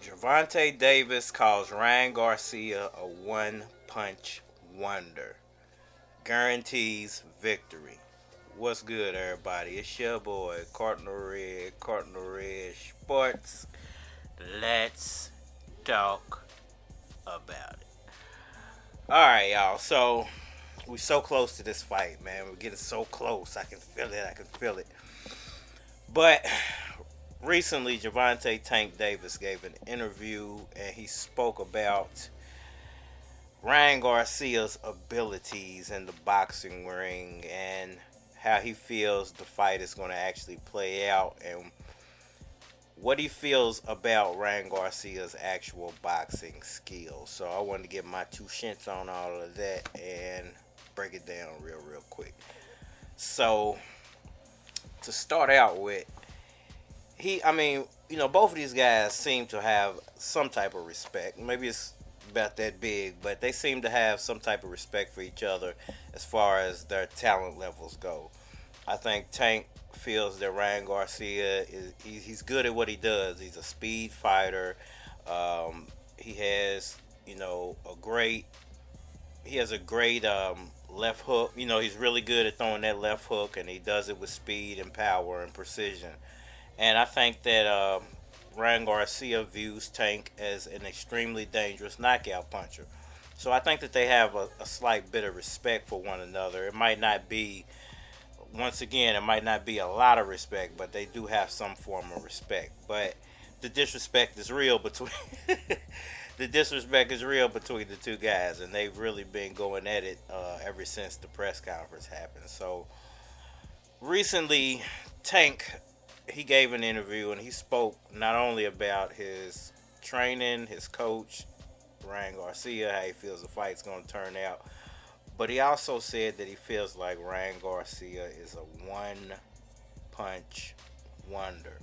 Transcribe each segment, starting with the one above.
Gervonta Davis calls Ryan Garcia a one-punch wonder. Guarantees victory. What's good, everybody? It's your boy, Cardinal Red Sports. Let's talk about it. Alright, y'all. So, we so close to this fight, man. We're getting so close. I can feel it. But recently, Gervonta Tank Davis gave an interview, and he spoke about Ryan Garcia's abilities in the boxing ring and how he feels the fight is going to actually play out and what he feels about Ryan Garcia's actual boxing skills. So I wanted to get my 2 cents on all of that and break it down real quick. So to start out with, both of these guys seem to have some type of respect. Maybe it's about that big, but they seem to have some type of respect for each other as far as their talent levels go. I think Tank feels that Ryan Garcia he's good at what he does. He's a speed fighter. He has a great left hook. He's really good at throwing that left hook, and he does it with speed and power and precision. And I think that Ryan Garcia views Tank as an extremely dangerous knockout puncher. So I think that they have a slight bit of respect for one another. It might not be a lot of respect, but they do have some form of respect. But the disrespect is real between the two guys, and they've really been going at it ever since the press conference happened. So recently, Tank, he gave an interview and he spoke not only about his training, his coach, Ryan Garcia, how he feels the fight's going to turn out, but he also said that he feels like Ryan Garcia is a one-punch wonder,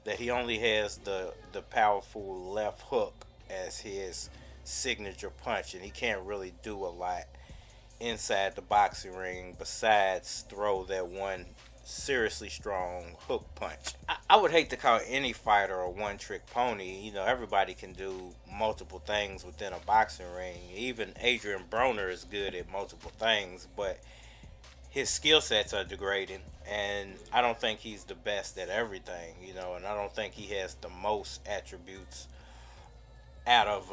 that he only has the powerful left hook as his signature punch, and he can't really do a lot inside the boxing ring besides throw that one seriously strong hook punch. I would hate to call any fighter a one-trick pony. Everybody can do multiple things within a boxing ring. Even Adrian Broner is good at multiple things, but his skill sets are degrading, and I don't think he's the best at everything, and I don't think he has the most attributes out of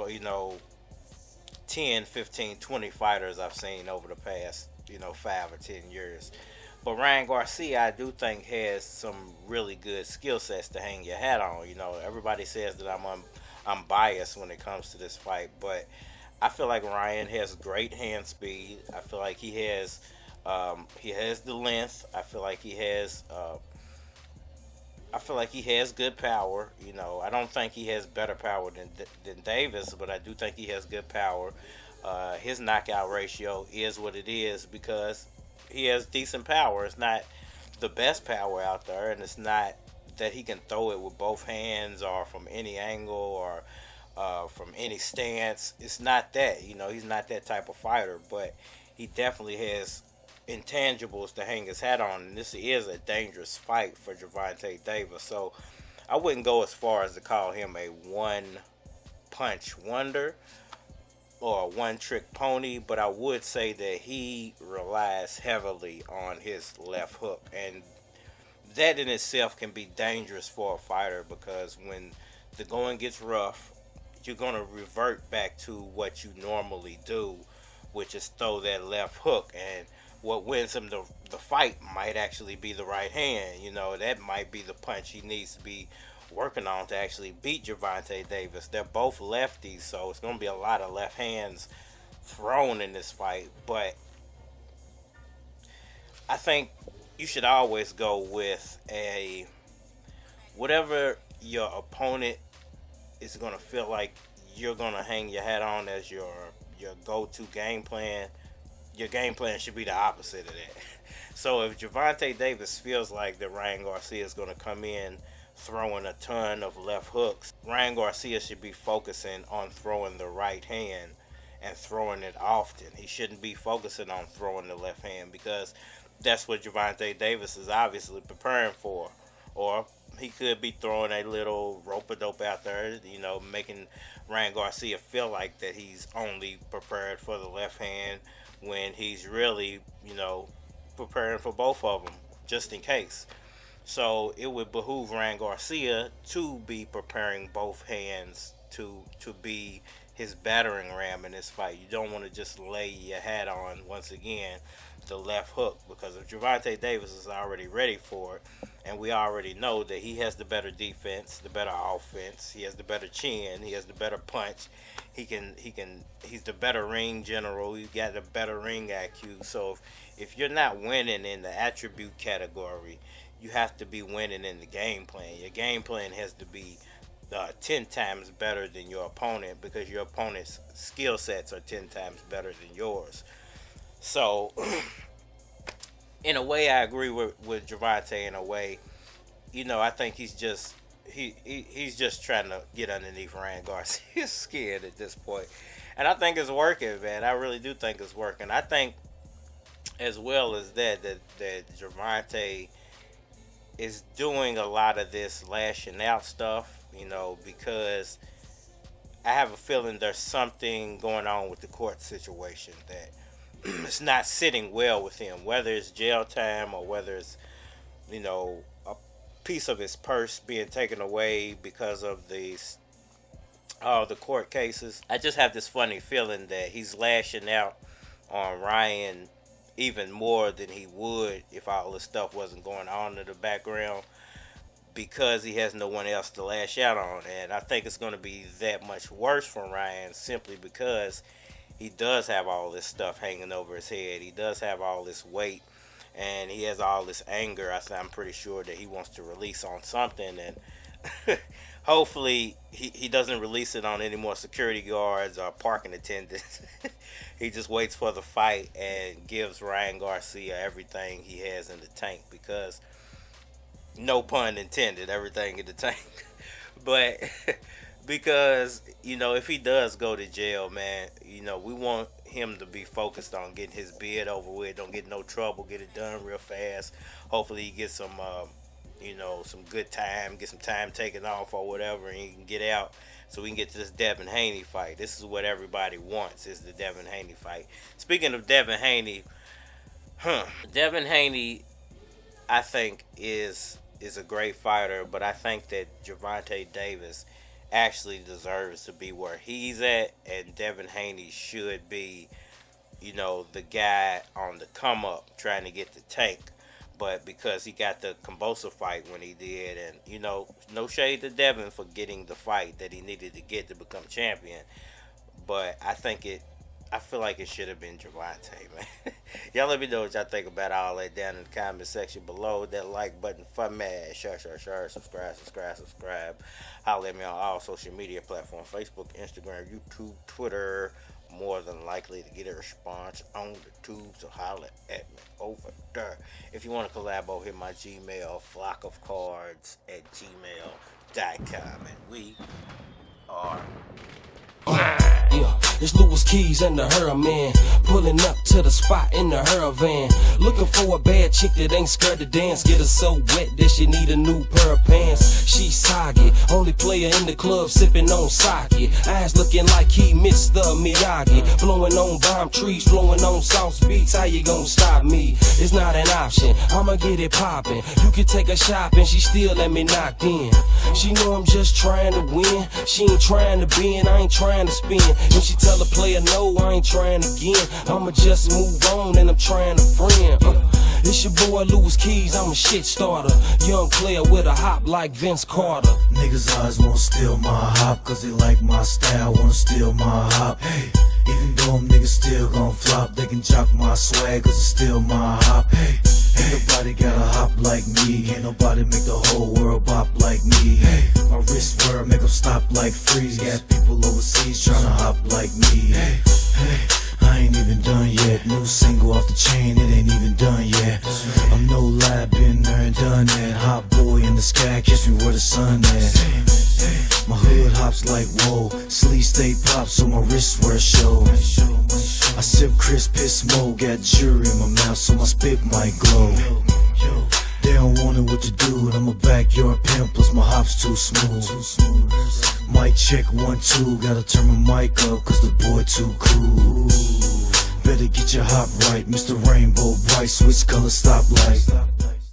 10, 15, 20 fighters I've seen over the past 5 or 10 years. But Ryan Garcia, I do think, has some really good skill sets to hang your hat on. Everybody says that I'm biased when it comes to this fight, but I feel like Ryan has great hand speed. I feel like he has the length. I feel like he has good power. I don't think he has better power than Davis, but I do think he has good power. His knockout ratio is what it is because he has decent power. It's not the best power out there, and it's not that he can throw it with both hands or from any angle or from any stance. It's not that. He's not that type of fighter, but he definitely has intangibles to hang his hat on, and this is a dangerous fight for Gervonta Davis. So I wouldn't go as far as to call him a one-punch wonder or a one-trick pony, but I would say that he relies heavily on his left hook, and that in itself can be dangerous for a fighter because when the going gets rough, you're going to revert back to what you normally do, which is throw that left hook, and what wins him the fight might actually be the right hand. That might be the punch he needs to be working on to actually beat Gervonta Davis. They're both lefties, so it's going to be a lot of left hands thrown in this fight. But I think you should always go with whatever your opponent is going to feel like you're going to hang your hat on as your go-to game plan. Your game plan should be the opposite of that. So if Gervonta Davis feels like that Ryan Garcia is going to come in throwing a ton of left hooks, Ryan Garcia should be focusing on throwing the right hand and throwing it often. He shouldn't be focusing on throwing the left hand because that's what Gervonta Davis is obviously preparing for. Or he could be throwing a little rope-a-dope out there, making Ryan Garcia feel like that he's only prepared for the left hand when he's really, preparing for both of them, just in case. So it would behoove Ryan Garcia to be preparing both hands to be his battering ram in this fight. You don't want to just lay your hat on, once again, the left hook, because if Gervonta Davis is already ready for it, and we already know that he has the better defense, the better offense, he has the better chin, he has the better punch, he's the better ring general, he's got the better ring IQ. So if you're not winning in the attribute category, you have to be winning in the game plan. Your game plan has to be 10 times better than your opponent, because your opponent's skill sets are 10 times better than yours. So, in a way, I agree with Gervonta. In a way, I think he's just trying to get underneath Ryan Garcia's skin at this point, and I think it's working, man. I really do think it's working. I think, as well as that Gervonta is doing a lot of this lashing out stuff, because I have a feeling there's something going on with the court situation that it's not sitting well with him, whether it's jail time or whether it's, a piece of his purse being taken away because of the court cases. I just have this funny feeling that he's lashing out on Ryan even more than he would if all this stuff wasn't going on in the background, because he has no one else to lash out on. And I think it's going to be that much worse for Ryan, simply because he does have all this stuff hanging over his head. He does have all this weight, and he has all this anger. I'm pretty sure that he wants to release on something, and hopefully he doesn't release it on any more security guards or parking attendants. He just waits for the fight and gives Ryan Garcia everything he has in the tank, because, no pun intended, everything in the tank. But because, if he does go to jail, man, we want him to be focused on getting his bid over with. Don't get no trouble. Get it done real fast. Hopefully he gets some, some good time, get some time taken off or whatever, and he can get out so we can get to this Devin Haney fight. This is what everybody wants, is the Devin Haney fight. Speaking of Devin Haney, Devin Haney, I think, is a great fighter, but I think that Gervonta Davis actually deserves to be where he's at, and Devin Haney should be, the guy on the come up trying to get the tank. But because he got the convulsive fight when he did, and no shade to Devin for getting the fight that he needed to get to become champion, but I feel like it should have been Gervonta, man. Y'all let me know what y'all think about all that down in the comment section below. That like button for me. Share. Subscribe. Holler at me on all social media platforms. Facebook, Instagram, YouTube, Twitter. More than likely to get a response on the tube, so holler at me over there. If you want to collabo, hit my Gmail, flockofcards@gmail.com. And we are... Yeah, it's Louis Keys and the Her Man, pulling up to the spot in the Her van, looking for a bad chick that ain't scared to dance. Get her so wet that she need a new pair of pants. She's soggy, only player in the club sipping on sake. Eyes looking like he Mr. Miyagi, blowing on bomb trees, flowing on South Beats. How you gonna stop me? It's not an option, I'ma get it poppin'. You can take her shopping, she still let me knocked in. She know I'm just trying to win, she ain't trying to bend, I ain't trying to spin. When she tell a player no, I ain't trying again, I'ma just move on and I'm trying to friend. It's your boy Louis Keys, I'm a shit starter, young player with a hop like Vince Carter. Niggas always wanna steal my hop, cause they like my style, wanna steal my hop. Hey, even though them niggas still gon' flop, they can jock my swag, cause it's still my hop. Hey, ain't nobody got a hop like me, ain't nobody make the whole world bop like me. Hey, my wrist word make them stop like freeze, got people overseas tryna hop like me. Hey, I ain't even done yet, new single off the chain, it ain't even done yet. I'm no lie, been there and done that, hot boy in the sky, catch me where the sun at. My hood hops like whoa, sleeves stay pop so my wrist wear show. crisp, piss smoke, got jury in my mouth, so my spit might glow. They don't want it, what you do, and I'm a backyard pimp, plus my hops too smooth. Mic check 1, 2, gotta turn my mic up, cause the boy too cool. Better get your hop right, Mr. Rainbow Bright, switch color stoplight.